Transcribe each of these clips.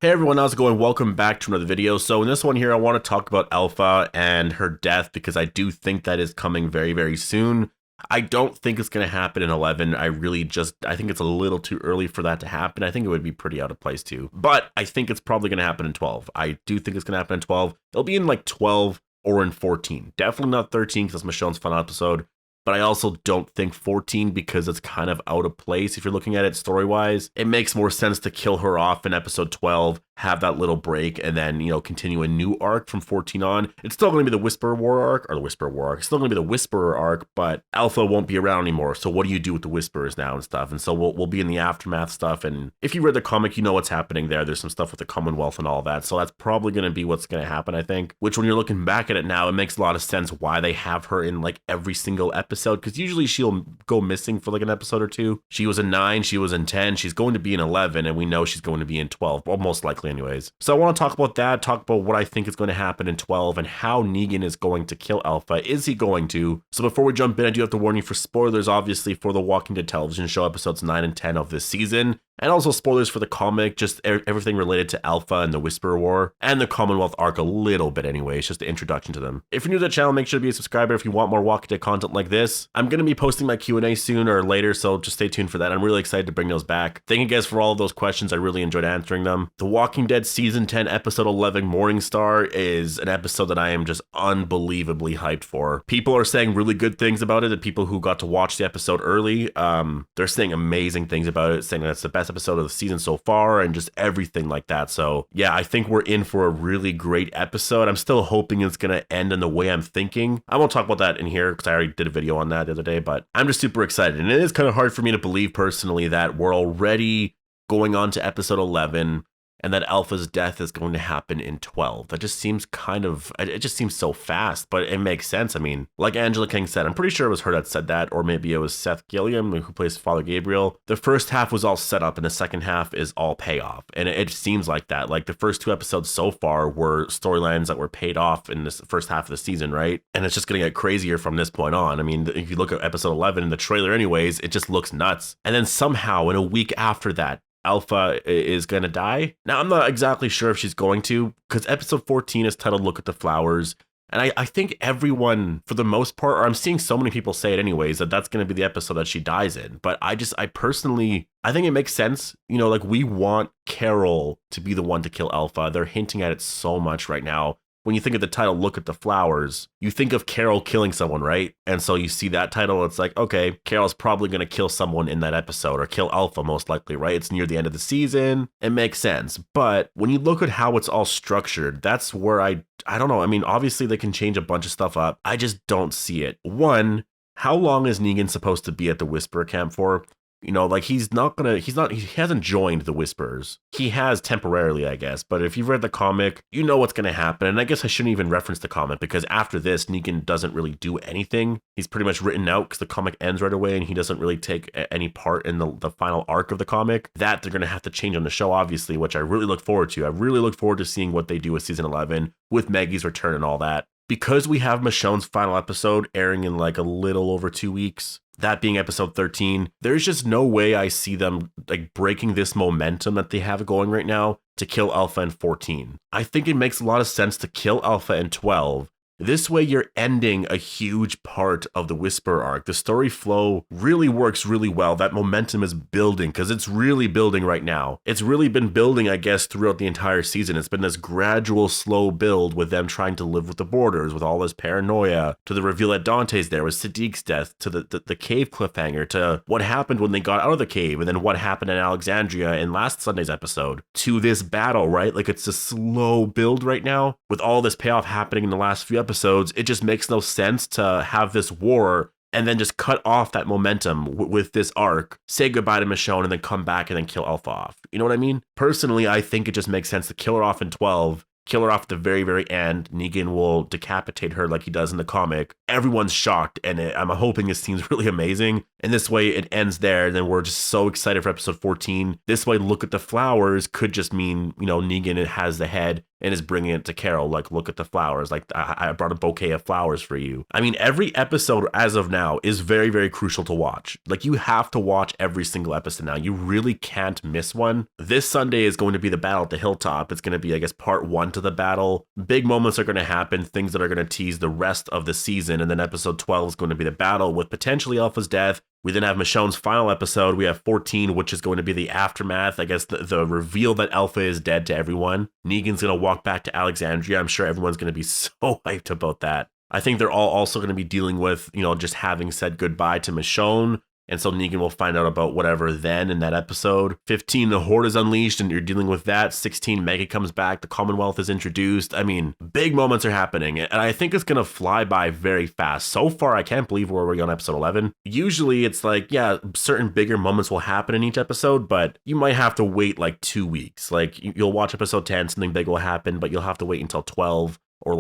Hey everyone, how's it going? Welcome back to another video. So in this one here, I want to talk about Alpha and her death because I do think that is coming very, very soon. I don't think it's going to happen in 11. I think it's a little too early for that to happen. I think it would be pretty out of place too. But I think it's probably going to happen in 12. I do think it's going to happen in 12. It'll be in like 12 or in 14. Definitely not 13 because that's Michonne's final episode. But I also don't think 14 because it's kind of out of place if you're looking at it story-wise. It makes more sense to kill her off in episode 12, have that little break, and then, continue a new arc from 14 on. It's still going to be the Whisperer War arc, It's still going to be the Whisperer arc, but Alpha won't be around anymore. So what do you do with the Whisperers now and stuff? And so we'll be in the aftermath stuff. And if you read the comic, you know what's happening there. There's some stuff with the Commonwealth and all that. So that's probably going to be what's going to happen, I think. Which when you're looking back at it now, it makes a lot of sense why they have her in like every single episode. Because usually she'll go missing for like an episode or two. She was in 9, she was in 10, she's going to be in 11, and we know she's going to be in 12, well, most likely anyways. So I want to talk about that, talk about what I think is going to happen in 12 and how Negan is going to kill Alpha. Is he going to? So before we jump in, I do have to warn you for spoilers, obviously, for the Walking Dead television show episodes 9 and 10 of this season. And also spoilers for the comic, just everything related to Alpha and the Whisperer War, and the Commonwealth arc a little bit anyway. It's just the introduction to them. If you're new to the channel, make sure to be a subscriber if you want more Walking Dead content like this. I'm going to be posting my Q&A soon or later, so just stay tuned for that. I'm really excited to bring those back. Thank you guys for all of those questions. I really enjoyed answering them. The Walking Dead Season 10, Episode 11, Morningstar is an episode that I am just unbelievably hyped for. People are saying really good things about it. The people who got to watch the episode early, they're saying amazing things about it, saying that's the best episode of the season so far and just everything like that. So yeah, I think we're in for a really great episode. I'm still hoping it's going to end in the way I'm thinking. I won't talk about that in here because I already did a video on that the other day, but I'm just super excited. And it is kind of hard for me to believe personally that we're already going on to episode 11 and that Alpha's death is going to happen in 12. That just seems it just seems so fast, but it makes sense. I mean, like Angela King said, I'm pretty sure it was her that said that, or maybe it was Seth Gilliam, who plays Father Gabriel. The first half was all set up and the second half is all payoff. And it seems like that. Like the first 2 episodes so far were storylines that were paid off in this first half of the season, right? And it's just going to get crazier from this point on. I mean, if you look at episode 11 in the trailer anyways, it just looks nuts. And then somehow in a week after that, Alpha is going to die. Now, I'm not exactly sure if she's going to, because episode 14 is titled Look at the Flowers. And I think everyone, for the most part, or I'm seeing so many people say it anyways, that that's going to be the episode that she dies in. But I think it makes sense. Like we want Carol to be the one to kill Alpha. They're hinting at it so much right now. When you think of the title, Look at the Flowers, you think of Carol killing someone, right? And so you see that title, it's like, okay, Carol's probably going to kill someone in that episode, or kill Alpha most likely, right? It's near the end of the season. It makes sense. But when you look at how it's all structured, that's where I don't know. I mean, obviously they can change a bunch of stuff up. I just don't see it. One, how long is Negan supposed to be at the Whisperer camp for? Like he hasn't joined the Whisperers. He has temporarily, I guess. But if you've read the comic, you know what's going to happen. And I guess I shouldn't even reference the comic because after this, Negan doesn't really do anything. He's pretty much written out because the comic ends right away and he doesn't really take any part in the final arc of the comic. That they're going to have to change on the show, obviously, which I really look forward to. I really look forward to seeing what they do with season 11 with Maggie's return and all that. Because we have Michonne's final episode airing in like a little over 2 weeks, that being episode 13, there's just no way I see them like breaking this momentum that they have going right now to kill Alpha in 14. I think it makes a lot of sense to kill Alpha in 12. This way you're ending a huge part of the Whisperer arc. The story flow really works really well. That momentum is building because it's really building right now. It's really been building, I guess, throughout the entire season. It's been this gradual, slow build with them trying to live with the borders, with all this paranoia, to the reveal that Dante's there, with Sadiq's death, to the cave cliffhanger, to what happened when they got out of the cave, and then what happened in Alexandria in last Sunday's episode, to this battle, right? Like it's a slow build right now with all this payoff happening in the last few episodes. It just makes no sense to have this war and then just cut off that momentum with this arc, say goodbye to Michonne, and then come back and then kill Alpha off. You know what I mean? Personally, I think it just makes sense to kill her off in 12, kill her off at the very, very end. Negan will decapitate her like he does in the comic. Everyone's shocked, and I'm hoping this seems really amazing. And this way it ends there, and then we're just so excited for episode 14. This way, Look at the Flowers could just mean, Negan has the head, and is bringing it to Carol. Like, look at the flowers. Like, I brought a bouquet of flowers for you. I mean, every episode as of now is very, very crucial to watch. Like, you have to watch every single episode now. You really can't miss one. This Sunday is going to be the battle at the hilltop. It's going to be, I guess, part 1 to the battle. Big moments are going to happen, things that are going to tease the rest of the season. And then episode 12 is going to be the battle with potentially Alpha's death. We then have Michonne's final episode. We have 14, which is going to be the aftermath. I guess the reveal that Alpha is dead to everyone. Negan's going to walk back to Alexandria. I'm sure everyone's going to be so hyped about that. I think they're all also going to be dealing with, just having said goodbye to Michonne. And so Negan will find out about whatever then in that episode. 15, the Horde is unleashed and you're dealing with that. 16, Mega comes back. The Commonwealth is introduced. I mean, big moments are happening. And I think it's going to fly by very fast. So far, I can't believe we're already on episode 11. Usually it's like, yeah, certain bigger moments will happen in each episode, but you might have to wait like 2 weeks. Like you'll watch episode 10, something big will happen, but you'll have to wait until 12. Or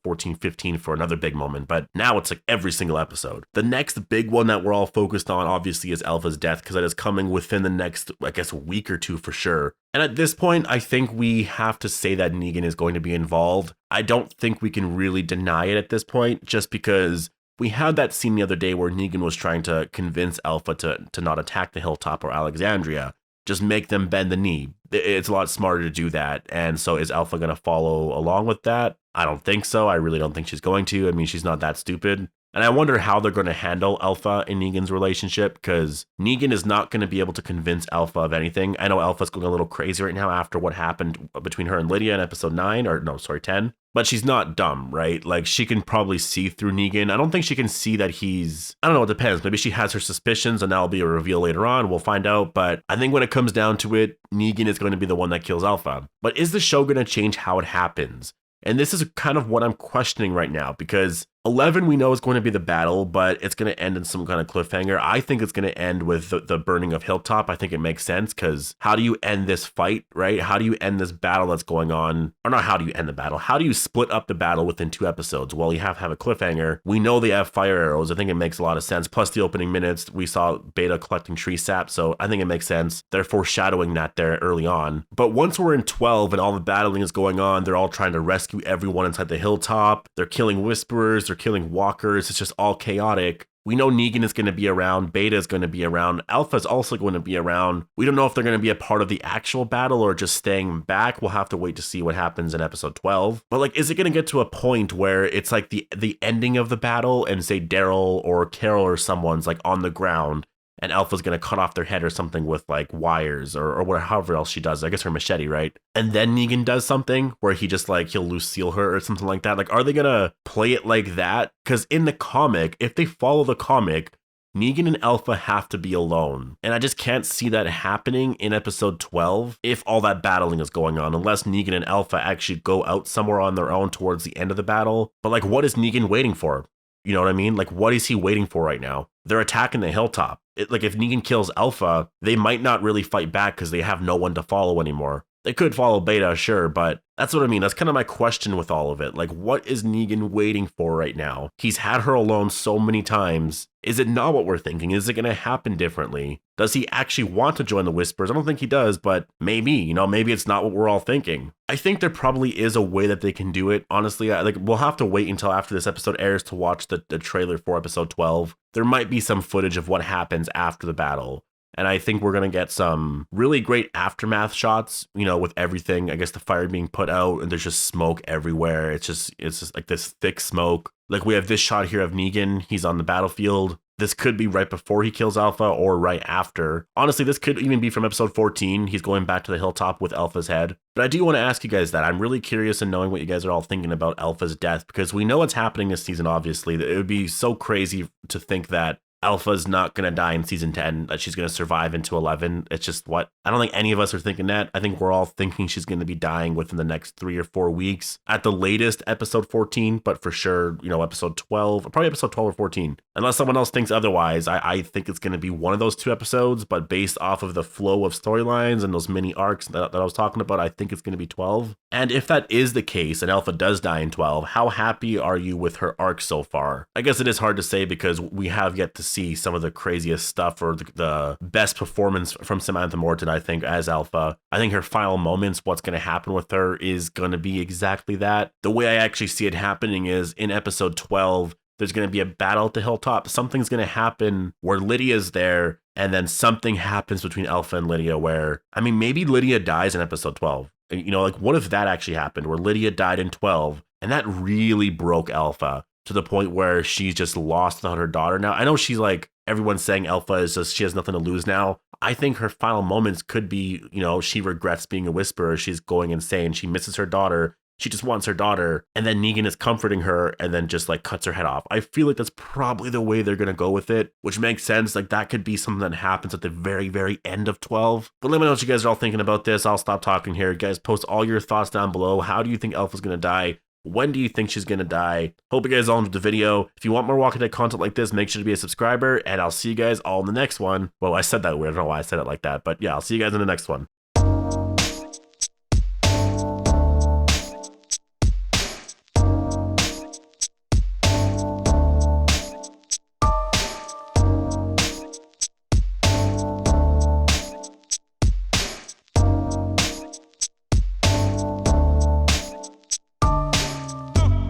14, 15 for another big moment. But now it's like every single episode. The next big one that we're all focused on, obviously, is Alpha's death, because that is coming within the next, I guess, week or two for sure. And at this point, I think we have to say that Negan is going to be involved. I don't think we can really deny it at this point, just because we had that scene the other day where Negan was trying to convince Alpha to not attack the hilltop or Alexandria. Just make them bend the knee. It's a lot smarter to do that. And so is Alpha going to follow along with that? I don't think so. I really don't think she's going to. I mean, she's not that stupid. And I wonder how they're going to handle Alpha and Negan's relationship, because Negan is not going to be able to convince Alpha of anything. I know Alpha's going a little crazy right now after what happened between her and Lydia in episode 10. But she's not dumb, right? Like, she can probably see through Negan. I don't think she can see that I don't know, it depends. Maybe she has her suspicions and that'll be a reveal later on. We'll find out. But I think when it comes down to it, Negan is going to be the one that kills Alpha. But is the show going to change how it happens? And this is kind of what I'm questioning right now, because 11 we know is going to be the battle, but it's going to end in some kind of cliffhanger. I think it's going to end with the burning of Hilltop. I think it makes sense, because how do you end this fight, right? How do you end this battle that's going on? Or not how do you end the battle? How do you split up the battle within 2 episodes? Well, you have to have a cliffhanger. We know they have fire arrows. I think it makes a lot of sense. Plus the opening minutes, we saw Beta collecting tree sap, so I think it makes sense. They're foreshadowing that there early on. But once we're in 12 and all the battling is going on, they're all trying to rescue everyone inside the hilltop. They're killing Whisperers. They're killing walkers. It's just all chaotic. We know Negan is going to be around. Beta is going to be around. Alpha is also going to be around. We don't know if they're going to be a part of the actual battle or just staying back. We'll have to wait to see what happens in episode 12. But is it going to get to a point where it's like the ending of the battle and say Daryl or Carol or someone's on the ground and Alpha's going to cut off their head or something with wires or however else she does. I guess her machete, right? And then Negan does something where he just he'll Lucille her or something like that. Are they going to play it like that? Because in the comic, if they follow the comic, Negan and Alpha have to be alone. And I just can't see that happening in episode 12 if all that battling is going on, unless Negan and Alpha actually go out somewhere on their own towards the end of the battle. But what is Negan waiting for? You know what I mean? What is he waiting for right now? They're attacking the hilltop. If Negan kills Alpha, they might not really fight back because they have no one to follow anymore. They could follow Beta, sure, but that's what I mean. That's kind of my question with all of it. What is Negan waiting for right now? He's had her alone so many times. Is it not what we're thinking? Is it going to happen differently? Does he actually want to join the Whispers? I don't think he does, but maybe, maybe it's not what we're all thinking. I think there probably is a way that they can do it. Honestly, we'll have to wait until after this episode airs to watch the trailer for episode 12. There might be some footage of what happens after the battle. And I think we're going to get some really great aftermath shots, with everything. I guess the fire being put out and there's just smoke everywhere. It's just this thick smoke. We have this shot here of Negan. He's on the battlefield. This could be right before he kills Alpha or right after. Honestly, this could even be from episode 14. He's going back to the hilltop with Alpha's head. But I do want to ask you guys that. I'm really curious in knowing what you guys are all thinking about Alpha's death, because we know what's happening this season, obviously. It would be so crazy to think that Alpha's not going to die in season 10, that she's going to survive into 11. It's just I don't think any of us are thinking that. I think we're all thinking she's going to be dying within the next 3 or 4 weeks. At the latest, episode 14, but for sure, episode 12, probably episode 12 or 14. Unless someone else thinks otherwise, I think it's going to be one of those 2 episodes, but based off of the flow of storylines and those mini arcs that I was talking about, I think it's going to be 12. And if that is the case and Alpha does die in 12, how happy are you with her arc so far? I guess it is hard to say because we have yet to see some of the craziest stuff, or the best performance from Samantha Morton, I think, as Alpha. I think her final moments, what's going to happen with her is going to be exactly that. The way I actually see it happening is in episode 12, there's going to be a battle at the hilltop. Something's going to happen where Lydia's there, and then something happens between Alpha and Lydia where, I mean, maybe Lydia dies in episode 12. You know, like, what if that actually happened, where Lydia died in 12, and that really broke Alpha to the point where she's just lost without her daughter now? I know she's like, everyone's saying Alpha is just, she has nothing to lose now. I think her final moments could be, you know, she regrets being a whisperer. She's going insane. She misses her daughter. She just wants her daughter. And then Negan is comforting her and then just like cuts her head off. I feel like that's probably the way they're going to go with it, which makes sense. Like, that could be something that happens at the very, very end of 12. But let me know what you guys are all thinking about this. I'll stop talking here. You guys, post all your thoughts down below. How do you think Alpha's going to die? When do you think she's going to die? Hope you guys all enjoyed the video. If you want more Walking Dead content like this, make sure to be a subscriber, and I'll see you guys all in the next one. Well, I said that weird. I don't know why I said it like that, but yeah, I'll see you guys in the next one.